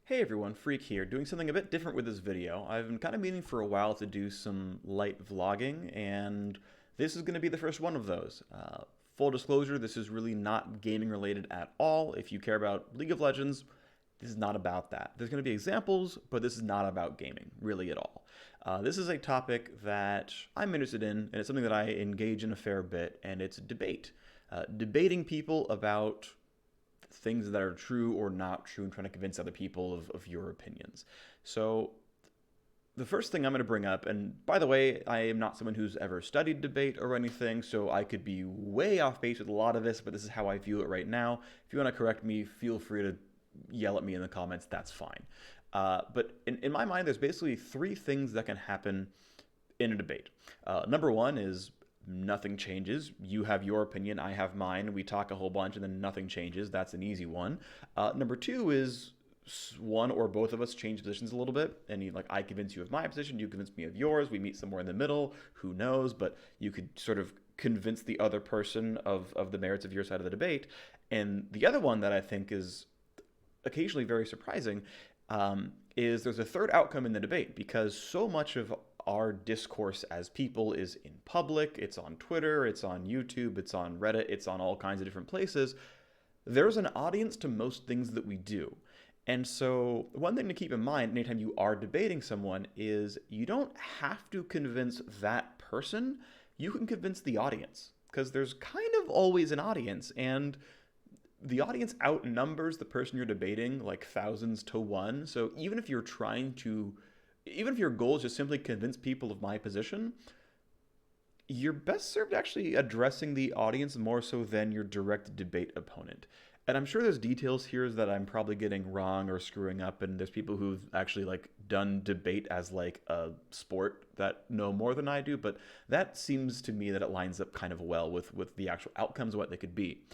Hey everyone, Phreak here, doing something a bit different with this video. I've been kind of meaning for a while to do some light vlogging, and this is going to be the first one of those. Full disclosure, this is really not gaming related at all. If you care about League of Legends, this is not about that. There's going to be examples, but this is not about gaming, really at all. This is a topic that I'm interested in, and it's something that I engage in a fair bit, and it's debate. Debating people about things that are true or not true and trying to convince other people of your opinions. So the first thing I'm going to bring up, and by the way, I am not someone who's ever studied debate or anything, so I could be way off base with a lot of this, but this is how I view it right now. If you want to correct me, feel free to yell at me in the comments, that's fine. But in my mind, there's basically three things that can happen in a debate. Number one is nothing changes. You have your opinion, I have mine. We talk a whole bunch, and then nothing changes. That's an easy one. Number two is one or both of us change positions a little bit, and I convince you of my position, you convince me of yours. We meet somewhere in the middle. Who knows? But you could sort of convince the other person of the merits of your side of the debate. And the other one that I think is occasionally very surprising is there's a third outcome in the debate, because so much of our discourse as people is in public. It's on Twitter, it's on YouTube, it's on Reddit, it's on all kinds of different places. There's an audience to most things that we do. And so one thing to keep in mind anytime you are debating someone is you don't have to convince that person. You can convince the audience, because there's kind of always an audience, and the audience outnumbers the person you're debating like thousands to one. So even if your goal is just simply convince people of my position, you're best served actually addressing the audience more so than your direct debate opponent. And I'm sure there's details here that I'm probably getting wrong or screwing up, and there's people who've actually done debate as a sport that know more than I do, but that seems to me that it lines up kind of well with the actual outcomes of what they could be.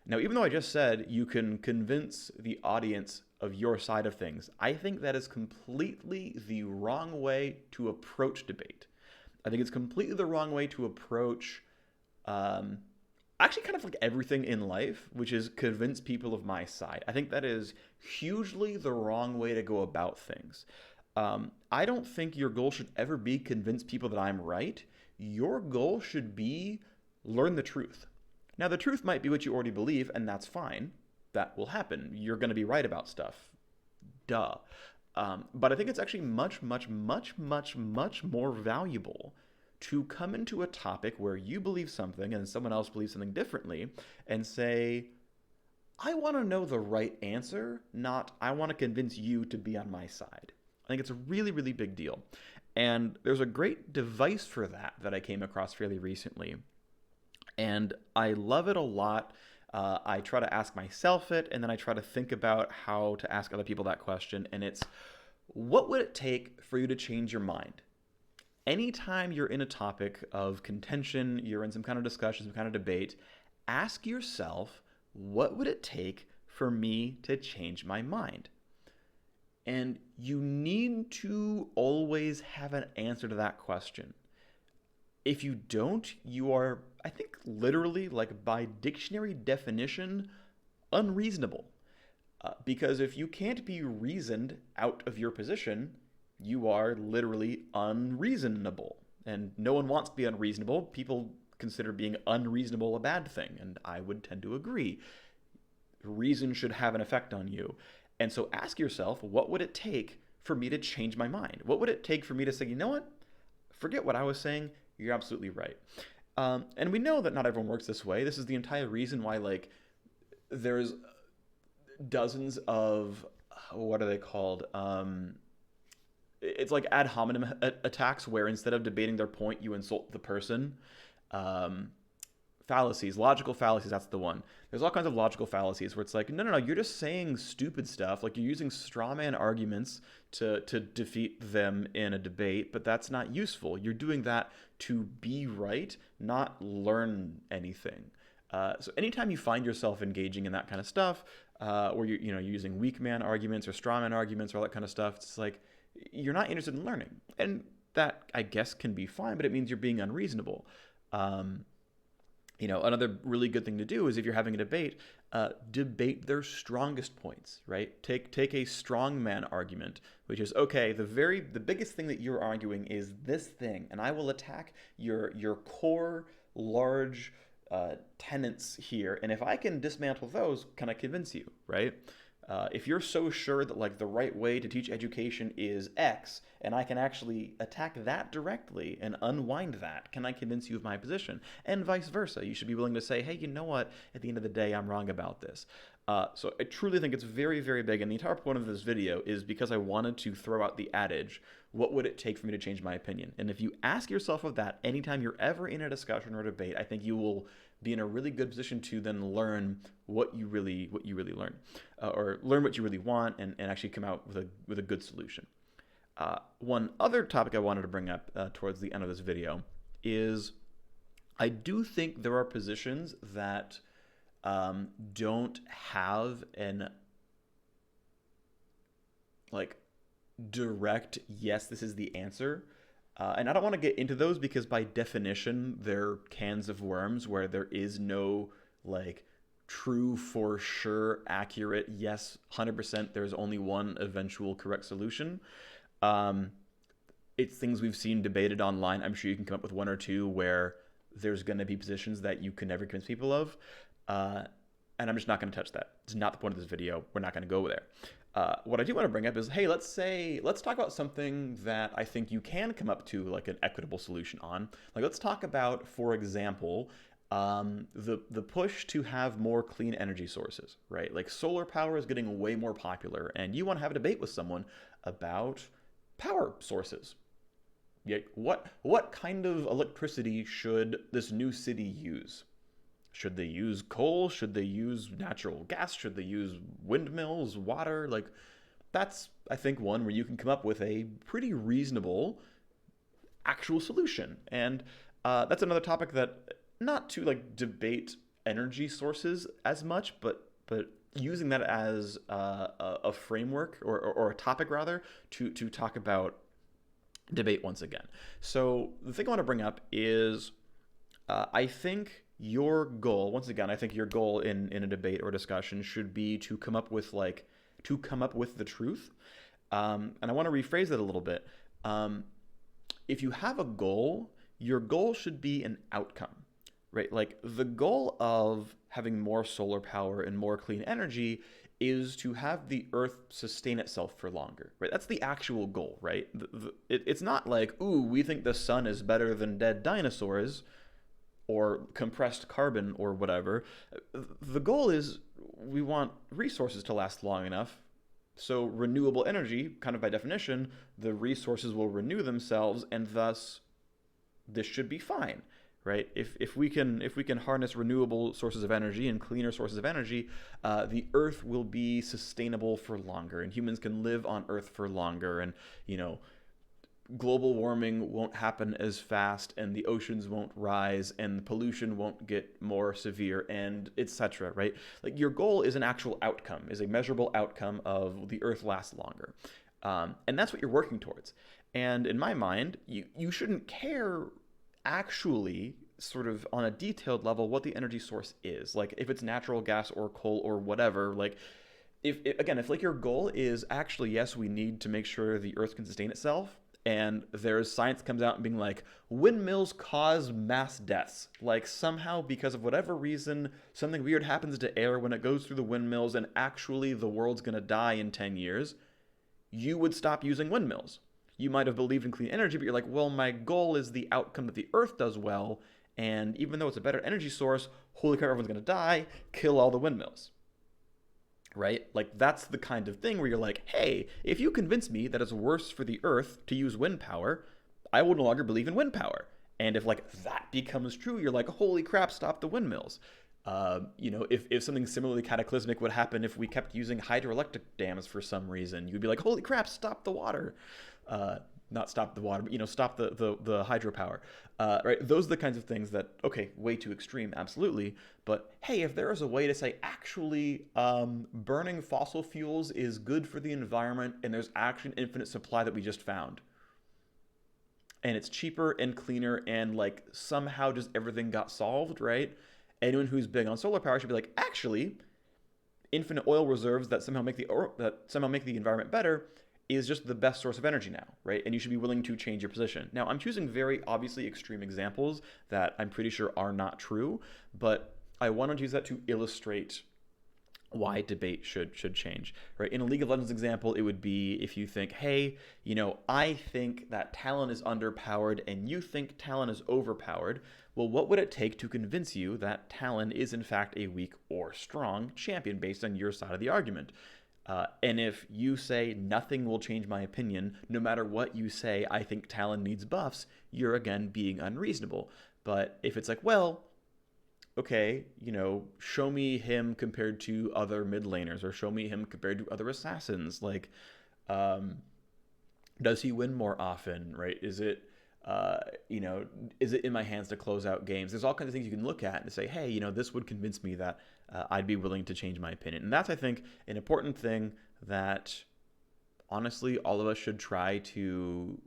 Now, even though I just said you can convince the audience of your side of things, I think that is completely the wrong way to approach debate. I think it's completely the wrong way to approach actually kind of like everything in life, which is convince people of my side. I think that is hugely the wrong way to go about things. I don't think your goal should ever be convince people that I'm right. Your goal should be learn the truth. Now, the truth might be what you already believe, and that's fine. That will happen. You're going to be right about stuff. Duh. But I think it's actually much, much, much, much, much more valuable to come into a topic where you believe something and someone else believes something differently and say, I want to know the right answer, not I want to convince you to be on my side. I think it's a really, really big deal. And there's a great device for that I came across fairly recently. And I love it a lot. I try to ask myself it, and then I try to think about how to ask other people that question. And it's, what would it take for you to change your mind? Anytime you're in a topic of contention, you're in some kind of discussion, some kind of debate, ask yourself, what would it take for me to change my mind? And you need to always have an answer to that question. If you don't, you are, I think, literally, by dictionary definition, unreasonable. Because if you can't be reasoned out of your position, you are literally unreasonable. And no one wants to be unreasonable. People consider being unreasonable a bad thing, and I would tend to agree. Reason should have an effect on you. And so ask yourself, what would it take for me to change my mind? What would it take for me to say, you know what? Forget what I was saying. You're absolutely right. And we know that not everyone works this way. This is the entire reason why, there's dozens of, what are they called? It's like ad hominem attacks, where instead of debating their point, you insult the person. Fallacies, logical fallacies, that's the one. There's all kinds of logical fallacies where it's like, no, you're just saying stupid stuff. You're using straw man arguments to defeat them in a debate, but that's not useful. You're doing that to be right, not learn anything. So anytime you find yourself engaging in that kind of stuff, where you're using weak man arguments or straw man arguments or all that kind of stuff, it's like you're not interested in learning. And that, I guess, can be fine, but it means you're being unreasonable. Another really good thing to do is if you're having a debate, debate their strongest points, right? Take a strongman argument, which is, okay, the biggest thing that you're arguing is this thing, and I will attack your core large tenets here, and if I can dismantle those, can I convince you, right? If you're so sure that like the right way to teach education is X, and I can actually attack that directly and unwind that, can I convince you of my position? And vice versa. You should be willing to say, hey, you know what? At the end of the day, I'm wrong about this. So I truly think it's very, very big. And the entire point of this video is because I wanted to throw out the adage, what would it take for me to change my opinion? And if you ask yourself of that anytime you're ever in a discussion or debate, I think you will be in a really good position to then learn what you really learn, or learn what you really want, and actually come out with a good solution. One other topic I wanted to bring up towards the end of this video is I do think there are positions that don't have an like direct yes, this is the answer. And I don't want to get into those because by definition, they're cans of worms where there is no like true, for sure, accurate, yes, 100%, there's only one eventual correct solution. It's things we've seen debated online. I'm sure you can come up with one or two where there's going to be positions that you can never convince people of. And I'm just not going to touch that. It's not the point of this video. We're not going to go there. What I do want to bring up is, hey, let's talk about something that I think you can come up to like an equitable solution on. Like, let's talk about, for example, the push to have more clean energy sources, right? Like solar power is getting way more popular, and you want to have a debate with someone about power sources. Yeah, what kind of electricity should this new city use? Should they use coal? Should they use natural gas? Should they use windmills, water? Like, that's, I think, one where you can come up with a pretty reasonable actual solution. And that's another topic that, not to like debate energy sources as much, but using that as a framework or a topic rather to talk about debate once again. So the thing I want to bring up is I think your goal, once again, I think your goal in a debate or discussion should be to come up with the truth. And I want to rephrase that a little bit. If you have a goal, your goal should be an outcome, right? Like the goal of having more solar power and more clean energy is to have the Earth sustain itself for longer, right? That's the actual goal, right? It's not like, ooh, we think the sun is better than dead dinosaurs, or compressed carbon or whatever. The goal is we want resources to last long enough. So renewable energy, kind of by definition, the resources will renew themselves, and thus this should be fine, right? If we can harness renewable sources of energy and cleaner sources of energy, the Earth will be sustainable for longer, and humans can live on Earth for longer, and global warming won't happen as fast, and the oceans won't rise, and the pollution won't get more severe, and etc., right? Like your goal is an actual outcome, is a measurable outcome of the Earth lasts longer. And that's what you're working towards. And in my mind, you shouldn't care actually sort of on a detailed level what the energy source is. Like if it's natural gas or coal or whatever, like if like your goal is actually, yes, we need to make sure the Earth can sustain itself, and there's science comes out and being like, windmills cause mass deaths. Like somehow, because of whatever reason, something weird happens to air when it goes through the windmills, and actually the world's going to die in 10 years, you would stop using windmills. You might have believed in clean energy, but you're like, well, my goal is the outcome that the Earth does well, and even though it's a better energy source, holy crap, everyone's going to die, kill all the windmills. Right? Like that's the kind of thing where you're like, hey, if you convince me that it's worse for the Earth to use wind power, I will no longer believe in wind power. And if like that becomes true, you're like, holy crap, stop the windmills. If something similarly cataclysmic would happen if we kept using hydroelectric dams for some reason, you'd be like, holy crap, stop the water. Not stop the water, but stop the hydropower. Right? Those are the kinds of things that, okay, way too extreme, absolutely. But hey, if there is a way to say actually burning fossil fuels is good for the environment, and there's actually an infinite supply that we just found, and it's cheaper and cleaner, and like somehow just everything got solved, right? anyone who's big on solar power should be like, actually, infinite oil reserves that somehow make the environment better is just the best source of energy now, right? And you should be willing to change your position. Now, I'm choosing very obviously extreme examples that I'm pretty sure are not true, but I wanted to use that to illustrate why debate should change, right? In a League of Legends example, it would be if you think, hey, I think that Talon is underpowered and you think Talon is overpowered. Well, what would it take to convince you that Talon is in fact a weak or strong champion based on your side of the argument? And if you say nothing will change my opinion, no matter what you say, I think Talon needs buffs, you're again being unreasonable. But if it's like, well, okay, show me him compared to other mid laners, or show me him compared to other assassins. Like, does he win more often, right? Is it in my hands to close out games? There's all kinds of things you can look at and say, hey, this would convince me that I'd be willing to change my opinion. And that's, I think, an important thing that, honestly, all of us should try to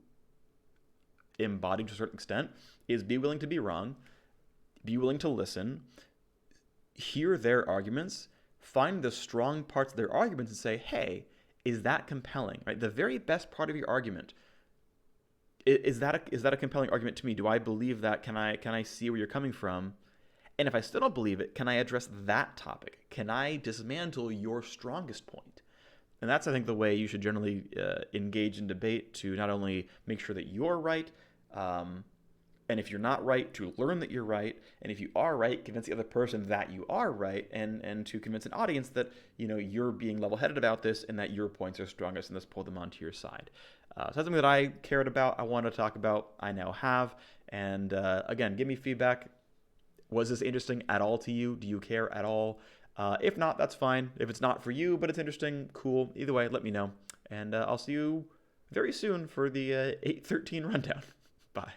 embody to a certain extent, is be willing to be wrong, be willing to listen, hear their arguments, find the strong parts of their arguments and say, hey, is that compelling, right? The very best part of your argument, is that a compelling argument to me? Do I believe that? Can I see where you're coming from? And if I still don't believe it, can I address that topic? Can I dismantle your strongest point? And that's, I think, the way you should generally engage in debate, to not only make sure that you're right, and if you're not right, to learn that you're right, and if you are right, convince the other person that you are right, and to convince an audience that you're being level-headed about this and that your points are strongest, and let's pull them onto your side. So that's something that I cared about, I wanted to talk about, I now have, and again, give me feedback. Was this interesting at all to you? Do you care at all? If not, that's fine. If it's not for you, but it's interesting, cool. Either way, let me know, and I'll see you very soon for the 8.13 rundown. Bye.